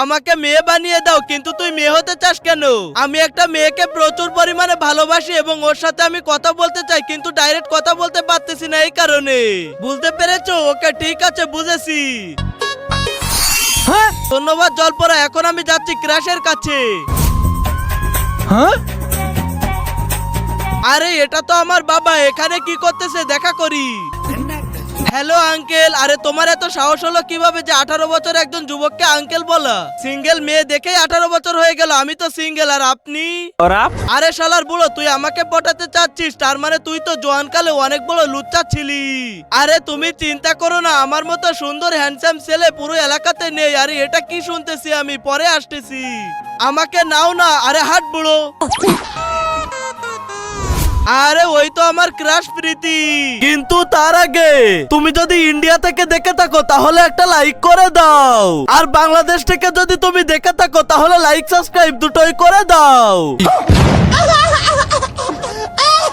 আমাকে মেয়ে বানিয়ে দাও, কিন্তু তুই মেয়ে হতে চাস কেন? আমি একটা মেয়েকে প্রচুর পরিমাণে ভালোবাসি এবং ওর সাথে আমি কথা বলতে চাই, কিন্তু ডাইরেক্ট কথা বলতে পারতেছি না এই কারণে। বুঝতে পেরেছো? ওকে ঠিক আছে, বুঝেছি। হ্যাঁ ধন্যবাদ জলপরা, এখন আমি যাচ্ছি ক্রাশের কাছে। হ্যাঁ আরে এটা তো আমার বাবা, এখানে কি করতেছে দেখা করি। হ্যালো আঙ্কেল, আরে তোমার এত সাহস হলো কিভাবে যে 18 বছর একজন যুবককে আঙ্কেল বলা? সিঙ্গেল মেয়ে দেখেই 18 বছর হয়ে গেল, আমি তো সিঙ্গেল। আর আপনি? ওরা আরে শালার বুড়ো, তুই আমাকে পটাতে চাচ্ছিস? তার মানে তুই তো জোয়ানকালে অনেক বড় লুচ্চা ছিলি। আরে তুমি চিন্তা করো না, আমার মতো সুন্দর হ্যান্ডসাম ছেলে পুরো এলাকাতে নেই। আরে এটা কি শুনতেছি আমি, পরে আসতেছি। আমাকে নাও না। আরে হাট বুড়ো। আরে ওই তো আমার ক্রাশ প্রীতি। কিন্তু তার আগে তুমি যদি ইন্ডিয়া থেকে দেখে থাকো তাহলে একটা লাইক করে দাও, আর বাংলাদেশ থেকে যদি তুমি দেখে থাকো তাহলে লাইক সাবস্ক্রাইব দুটোই করে দাও।